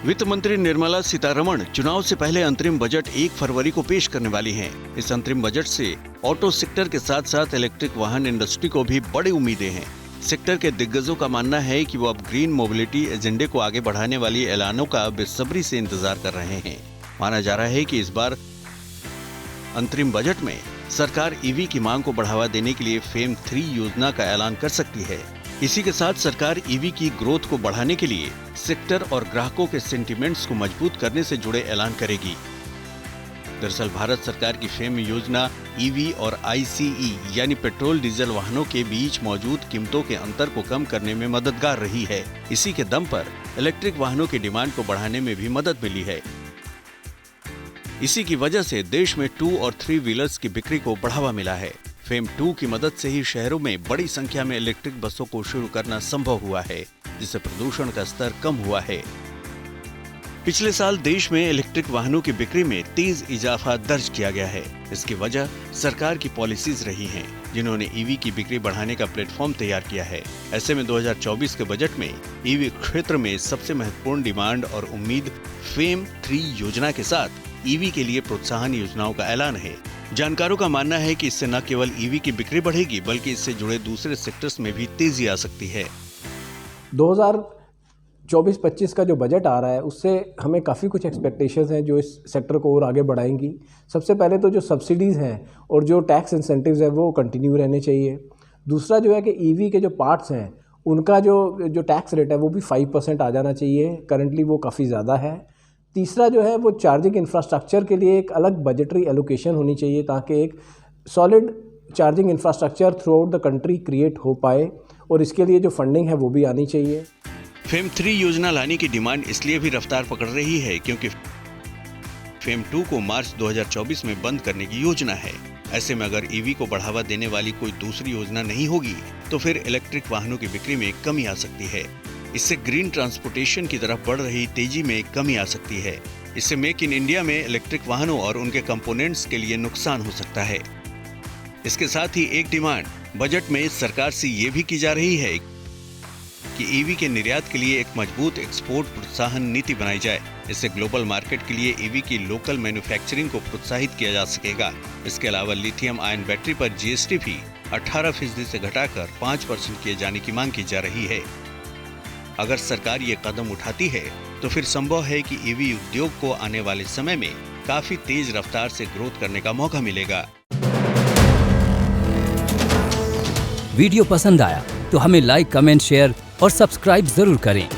वित्त मंत्री निर्मला सीतारमण चुनाव से पहले अंतरिम बजट 1 फरवरी को पेश करने वाली हैं। इस अंतरिम बजट से ऑटो सेक्टर के साथ साथ इलेक्ट्रिक वाहन इंडस्ट्री को भी बड़ी उम्मीदें हैं। सेक्टर के दिग्गजों का मानना है कि वो अब ग्रीन मोबिलिटी एजेंडे को आगे बढ़ाने वाली ऐलानों का बेसब्री से इंतजार कर रहे हैं। माना जा रहा है कि इस बार अंतरिम बजट में सरकार ईवी की मांग को बढ़ावा देने के लिए फेम 3 योजना का ऐलान कर सकती है। इसी के साथ सरकार ईवी की ग्रोथ को बढ़ाने के लिए सेक्टर और ग्राहकों के सेंटिमेंट्स को मजबूत करने से जुड़े ऐलान करेगी। दरअसल भारत सरकार की फेम योजना ईवी और आईसीई यानी पेट्रोल डीजल वाहनों के बीच मौजूद कीमतों के अंतर को कम करने में मददगार रही है। इसी के दम पर इलेक्ट्रिक वाहनों की डिमांड को बढ़ाने में भी मदद मिली है। इसी की वजह से देश में 2 और 3 व्हीलर्स की बिक्री को बढ़ावा मिला है। फेम 2 की मदद से ही शहरों में बड़ी संख्या में इलेक्ट्रिक बसों को शुरू करना संभव हुआ है, जिससे प्रदूषण का स्तर कम हुआ है। पिछले साल देश में इलेक्ट्रिक वाहनों की बिक्री में तेज इजाफा दर्ज किया गया है। इसकी वजह सरकार की पॉलिसीज रही हैं, जिन्होंने ईवी की बिक्री बढ़ाने का प्लेटफॉर्म तैयार किया है। ऐसे में 2024 के बजट में ईवी क्षेत्र में सबसे महत्वपूर्ण डिमांड और उम्मीद फेम 3 योजना के साथ ईवी के लिए प्रोत्साहन योजनाओं का ऐलान है। जानकारों का मानना है कि इससे न केवल ईवी की बिक्री बढ़ेगी, बल्कि इससे जुड़े दूसरे सेक्टर्स में भी तेजी आ सकती है। 2024-25 का जो बजट आ रहा है उससे हमें काफ़ी कुछ एक्सपेक्टेशंस हैं जो इस सेक्टर को और आगे बढ़ाएंगी। सबसे पहले तो जो सब्सिडीज़ हैं और जो टैक्स इंसेंटिव्स हैं वो कंटिन्यू रहने चाहिए। दूसरा जो है कि ईवी के जो पार्ट्स हैं उनका जो टैक्स रेट है वो भी 5% आ जाना चाहिए। करंटली वो काफ़ी ज़्यादा है। तीसरा जो है वो चार्जिंग इंफ्रास्ट्रक्चर के लिए एक अलग बजटरी एलोकेशन होनी चाहिए, ताकि एक solid charging infrastructure through out the country create हो पाए, और इसके लिए जो फंडिंग है वो भी आनी चाहिए। फेम 3 योजना लाने की डिमांड इसलिए भी रफ्तार पकड़ रही है क्योंकि फेम 2 को मार्च 2024 में बंद करने की योजना है। ऐसे में अगर ईवी को बढ़ावा देने वाली कोई दूसरी योजना नहीं होगी तो फिर इलेक्ट्रिक वाहनों की बिक्री में कमी आ सकती है। इससे ग्रीन ट्रांसपोर्टेशन की तरफ बढ़ रही तेजी में कमी आ सकती है। इससे मेक इन इंडिया में इलेक्ट्रिक वाहनों और उनके कंपोनेंट्स के लिए नुकसान हो सकता है। इसके साथ ही एक डिमांड बजट में सरकार से ये भी की जा रही है कि ईवी के निर्यात के लिए एक मजबूत एक्सपोर्ट प्रोत्साहन नीति बनाई जाए। इससे ग्लोबल मार्केट के लिए ईवी की लोकल मैन्युफैक्चरिंग को प्रोत्साहित किया जा सकेगा। इसके अलावा लिथियम आयन बैटरी पर जीएसटी भी 18% से घटाकर 5% किए जाने की मांग की जा रही है। अगर सरकार ये कदम उठाती है तो फिर संभव है कि ईवी उद्योग को आने वाले समय में काफी तेज रफ्तार से ग्रोथ करने का मौका मिलेगा। वीडियो पसंद आया तो हमें लाइक, कमेंट, शेयर और सब्सक्राइब जरूर करें।